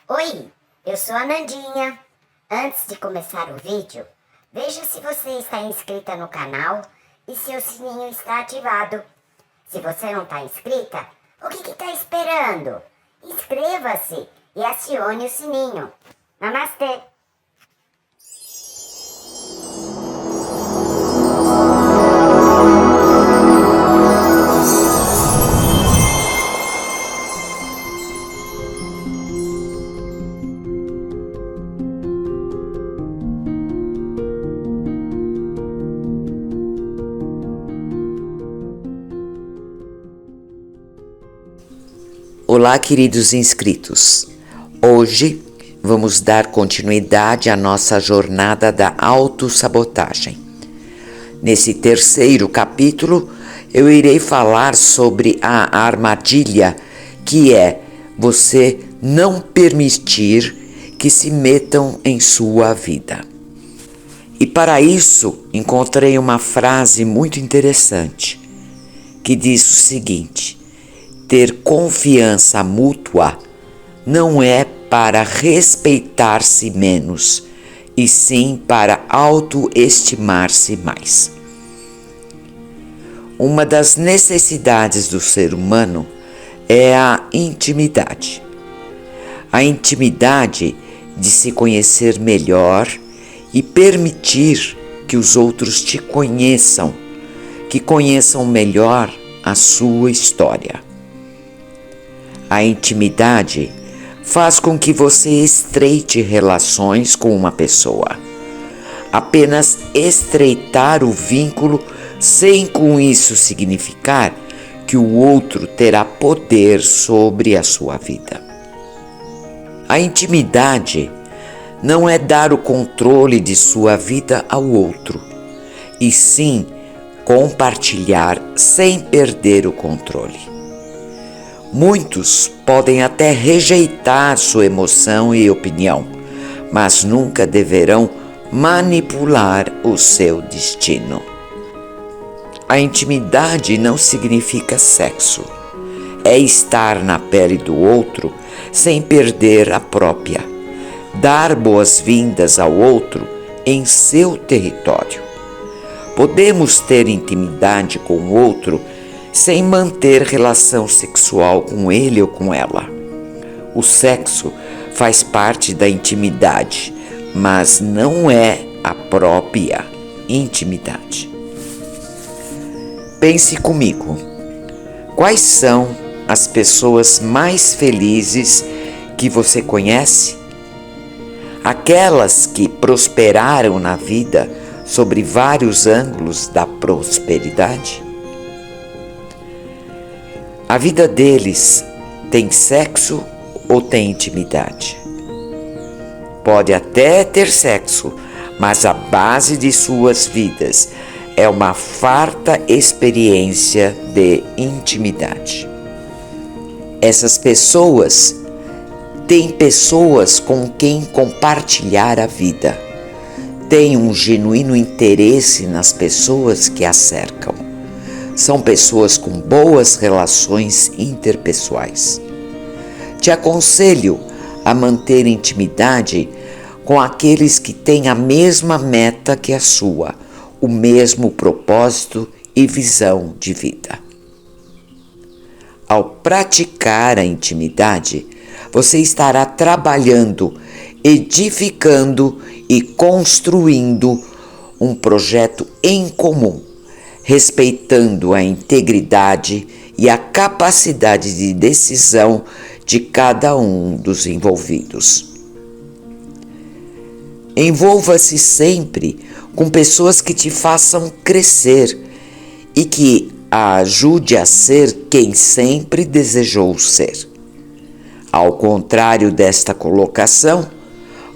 Oi, eu sou a Nandinha. Antes de começar o vídeo, veja se você está inscrita no canal e se o sininho está ativado. Se você não está inscrita, o que está esperando? Inscreva-se e acione o sininho. Namastê! Olá, queridos inscritos. Hoje vamos dar continuidade à nossa jornada da autossabotagem. Nesse terceiro capítulo, eu irei falar sobre a armadilha, que é você não permitir que se metam em sua vida. E para isso, encontrei uma frase muito interessante, que diz o seguinte: ter confiança mútua não é para respeitar-se menos, e sim para autoestimar-se mais. Uma das necessidades do ser humano é a intimidade. A intimidade de se conhecer melhor e permitir que os outros te conheçam, que conheçam melhor a sua história. A intimidade faz com que você estreite relações com uma pessoa. Apenas estreitar o vínculo sem com isso significar que o outro terá poder sobre a sua vida. A intimidade não é dar o controle de sua vida ao outro, e sim compartilhar sem perder o controle. Muitos podem até rejeitar sua emoção e opinião, mas nunca deverão manipular o seu destino. A intimidade não significa sexo. É estar na pele do outro sem perder a própria. Dar boas-vindas ao outro em seu território. Podemos ter intimidade com o outro sem manter relação sexual com ele ou com ela. O sexo faz parte da intimidade, mas não é a própria intimidade. Pense comigo, quais são as pessoas mais felizes que você conhece? Aquelas que prosperaram na vida sobre vários ângulos da prosperidade? A vida deles tem sexo ou tem intimidade? Pode até ter sexo, mas a base de suas vidas é uma farta experiência de intimidade. Essas pessoas têm pessoas com quem compartilhar a vida, têm um genuíno interesse nas pessoas que a cercam. São pessoas com boas relações interpessoais. Te aconselho a manter intimidade com aqueles que têm a mesma meta que a sua, o mesmo propósito e visão de vida. Ao praticar a intimidade, você estará trabalhando, edificando e construindo um projeto em comum, respeitando a integridade e a capacidade de decisão de cada um dos envolvidos. Envolva-se sempre com pessoas que te façam crescer e que a ajude a ser quem sempre desejou ser. Ao contrário desta colocação,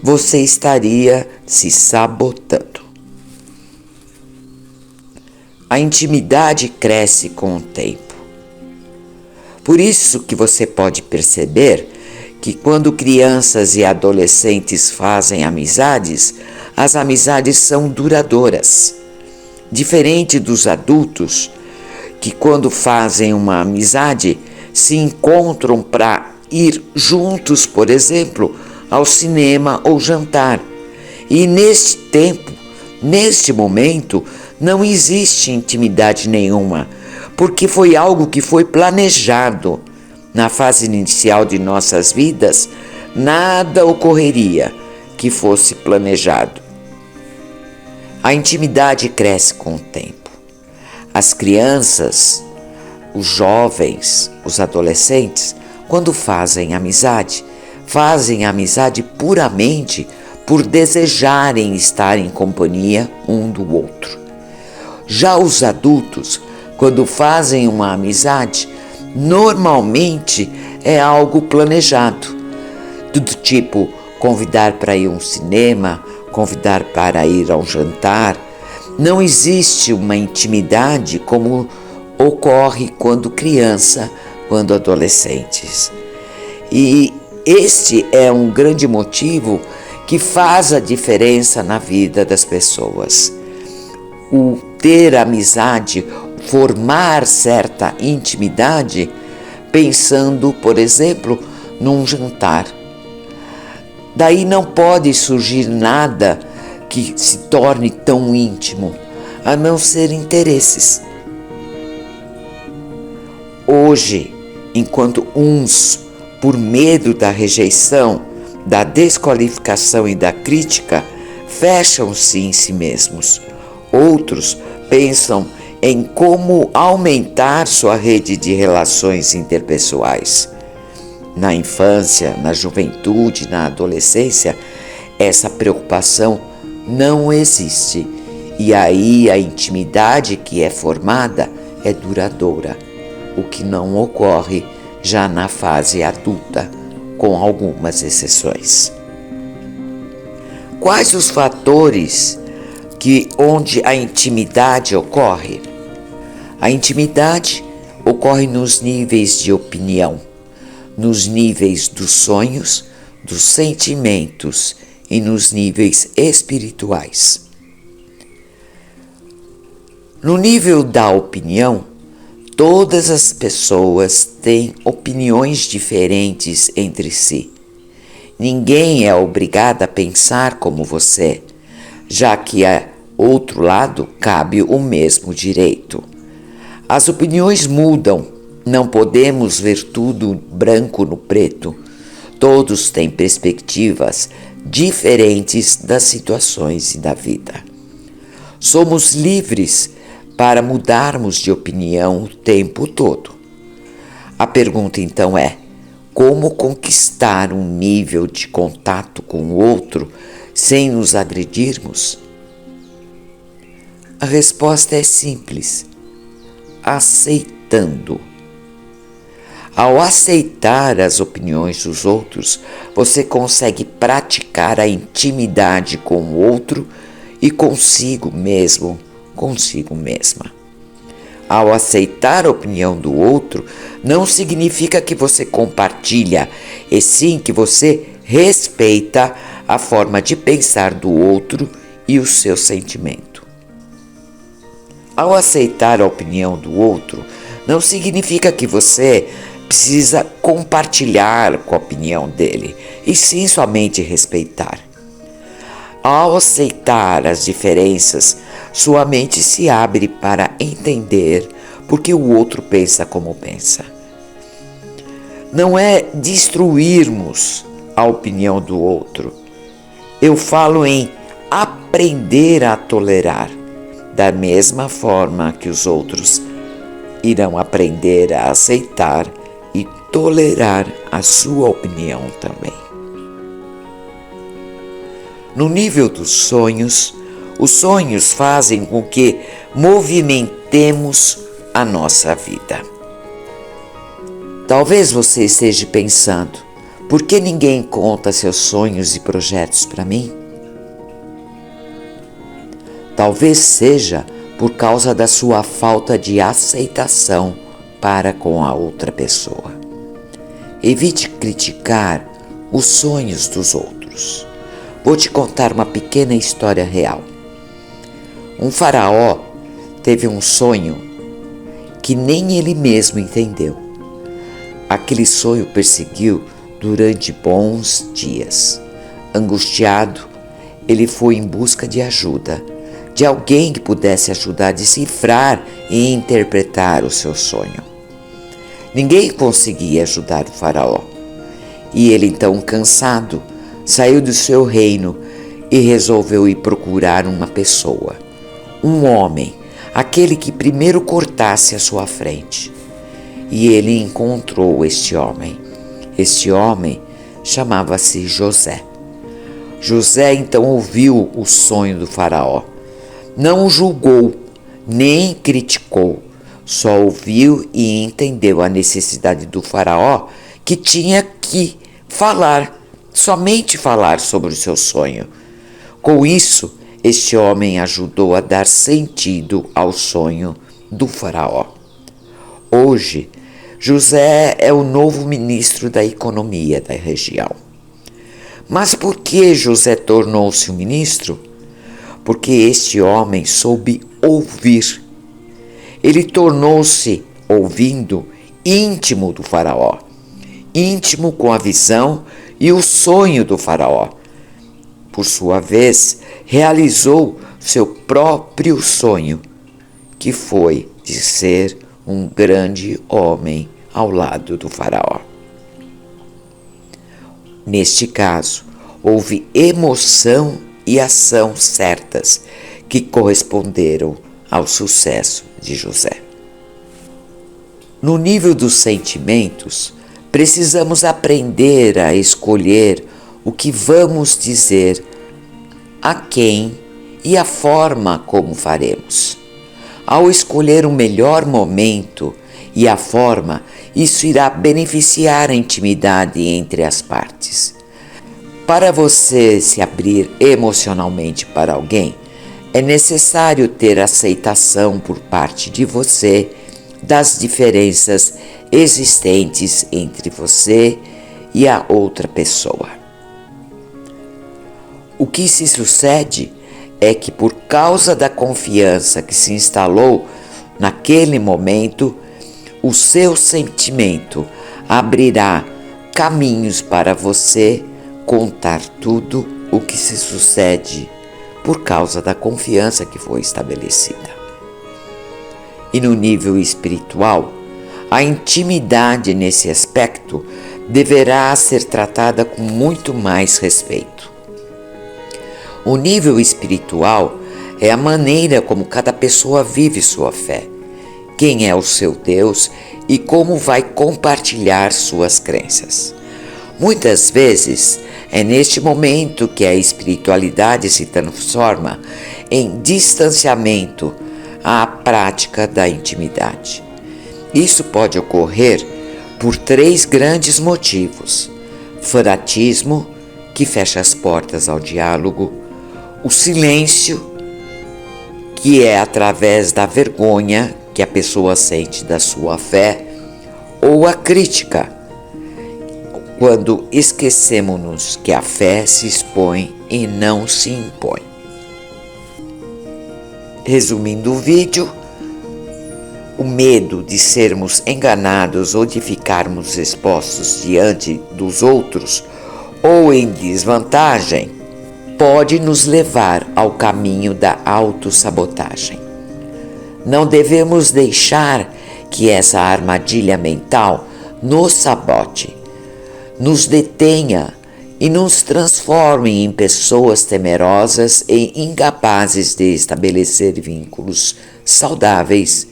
você estaria se sabotando. A intimidade cresce com o tempo. Por isso que você pode perceber que quando crianças e adolescentes fazem amizades, as amizades são duradouras. Diferente dos adultos, que quando fazem uma amizade, se encontram para ir juntos, por exemplo, ao cinema ou jantar. E neste tempo, neste momento, não existe intimidade nenhuma, porque foi algo que foi planejado. Na fase inicial de nossas vidas, nada ocorreria que fosse planejado. A intimidade cresce com o tempo. As crianças, os jovens, os adolescentes, quando fazem amizade puramente por desejarem estar em companhia um do outro. Já os adultos, quando fazem uma amizade, normalmente é algo planejado, do tipo convidar para ir a um cinema, convidar para ir a um jantar. Não existe uma intimidade como ocorre quando criança, quando adolescentes. E este é um grande motivo que faz a diferença na vida das pessoas. O ter amizade, formar certa intimidade, pensando, por exemplo, num jantar. Daí não pode surgir nada que se torne tão íntimo, a não ser interesses. Hoje, enquanto uns, por medo da rejeição, da desqualificação e da crítica, fecham-se em si mesmos, outros pensam em como aumentar sua rede de relações interpessoais. Na infância, na juventude, na adolescência, essa preocupação não existe. E aí a intimidade que é formada é duradoura, o que não ocorre já na fase adulta, com algumas exceções. Quais os fatores onde a intimidade ocorre? A intimidade ocorre nos níveis de opinião, nos níveis dos sonhos, dos sentimentos e nos níveis espirituais. No nível da opinião, todas as pessoas têm opiniões diferentes entre si. Ninguém é obrigado a pensar como você, já que a outro lado cabe o mesmo direito. As opiniões mudam, não podemos ver tudo branco no preto. Todos têm perspectivas diferentes das situações e da vida. Somos livres para mudarmos de opinião o tempo todo. A pergunta então é: como conquistar um nível de contato com o outro sem nos agredirmos? A resposta é simples: aceitando. Ao aceitar as opiniões dos outros, você consegue praticar a intimidade com o outro e consigo mesmo, consigo mesma. Ao aceitar a opinião do outro, não significa que você compartilha, e sim que você respeita a forma de pensar do outro e o seu sentimento. Ao aceitar a opinião do outro, não significa que você precisa compartilhar com a opinião dele, e sim somente respeitar. Ao aceitar as diferenças, sua mente se abre para entender porque o outro pensa como pensa. Não é destruirmos a opinião do outro. Eu falo em aprender a tolerar, da mesma forma que os outros irão aprender a aceitar e tolerar a sua opinião também. No nível dos sonhos, os sonhos fazem com que movimentemos a nossa vida. Talvez você esteja pensando: por que ninguém conta seus sonhos e projetos para mim? Talvez seja por causa da sua falta de aceitação para com a outra pessoa. Evite criticar os sonhos dos outros. Vou te contar uma pequena história real. Um faraó teve um sonho que nem ele mesmo entendeu. Aquele sonho perseguiu durante bons dias. Angustiado, ele foi em busca de ajuda, de alguém que pudesse ajudar a decifrar e interpretar o seu sonho. Ninguém conseguia ajudar o faraó. E ele, então cansado, saiu do seu reino e resolveu ir procurar uma pessoa, um homem, aquele que primeiro cortasse à sua frente. E ele encontrou este homem. Este homem chamava-se José. José então ouviu o sonho do faraó. Não o julgou, nem criticou, só ouviu e entendeu a necessidade do faraó, que tinha que falar, somente falar sobre o seu sonho. Com isso, este homem ajudou a dar sentido ao sonho do faraó. Hoje, José é o novo ministro da economia da região. Mas por que José tornou-se um ministro? Porque este homem soube ouvir. Ele tornou-se, ouvindo, íntimo do faraó, íntimo com a visão e o sonho do faraó. Por sua vez, realizou seu próprio sonho, que foi de ser um grande homem ao lado do faraó. Neste caso, houve emoção e ação certas que corresponderam ao sucesso de José. No nível dos sentimentos, precisamos aprender a escolher o que vamos dizer, a quem e a forma como faremos. Ao escolher o melhor momento e a forma, isso irá beneficiar a intimidade entre as partes. Para você se abrir emocionalmente para alguém, é necessário ter aceitação por parte de você das diferenças existentes entre você e a outra pessoa. O que se sucede é que, por causa da confiança que se instalou naquele momento, o seu sentimento abrirá caminhos para você contar tudo o que se sucede por causa da confiança que foi estabelecida. E no nível espiritual, a intimidade nesse aspecto deverá ser tratada com muito mais respeito. O nível espiritual é a maneira como cada pessoa vive sua fé, quem é o seu Deus e como vai compartilhar suas crenças. Muitas vezes é neste momento que a espiritualidade se transforma em distanciamento à prática da intimidade. Isso pode ocorrer por 3 grandes motivos: fanatismo, que fecha as portas ao diálogo; o silêncio, que é através da vergonha que a pessoa sente da sua fé; ou a crítica, quando esquecemos-nos que a fé se expõe e não se impõe. Resumindo o vídeo, o medo de sermos enganados ou de ficarmos expostos diante dos outros ou em desvantagem pode nos levar ao caminho da autossabotagem. Não devemos deixar que essa armadilha mental nos sabote, nos detenha e nos transforme em pessoas temerosas e incapazes de estabelecer vínculos saudáveis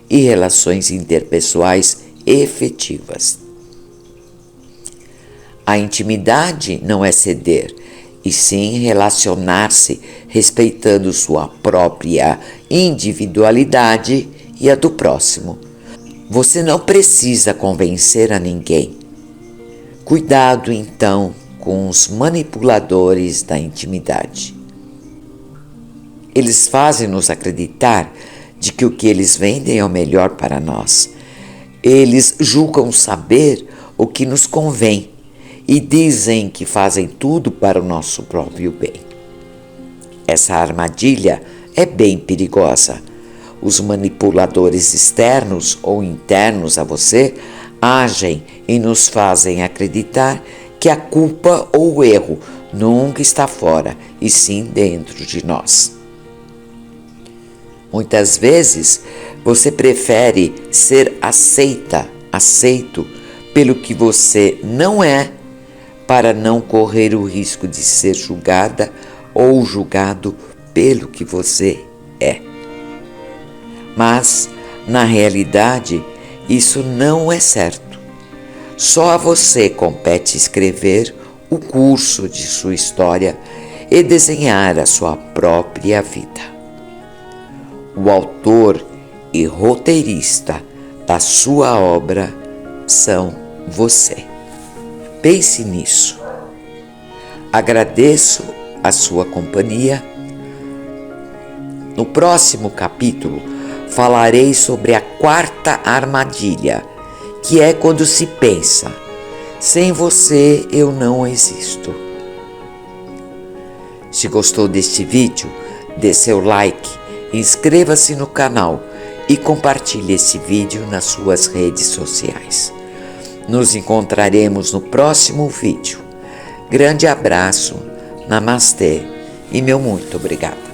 e relações interpessoais efetivas. A intimidade não é ceder, e sim relacionar-se respeitando sua própria individualidade e a do próximo. Você não precisa convencer a ninguém. Cuidado, então, com os manipuladores da intimidade. Eles fazem-nos acreditar de que o que eles vendem é o melhor para nós. Eles julgam saber o que nos convém e dizem que fazem tudo para o nosso próprio bem. Essa armadilha é bem perigosa. Os manipuladores externos ou internos a você agem e nos fazem acreditar que a culpa ou o erro nunca está fora, e sim dentro de nós. Muitas vezes você prefere ser aceito pelo que você não é, para não correr o risco de ser julgada ou julgado pelo que você é. Mas, na realidade, isso não é certo. Só a você compete escrever o curso de sua história e desenhar a sua própria vida. O autor e roteirista da sua obra são você. Pense nisso. Agradeço a sua companhia. No próximo capítulo, falarei sobre a quarta armadilha, que é quando se pensa: sem você eu não existo. Se gostou deste vídeo, dê seu like, inscreva-se no canal e compartilhe esse vídeo nas suas redes sociais. Nos encontraremos no próximo vídeo. Grande abraço, namastê e meu muito obrigado.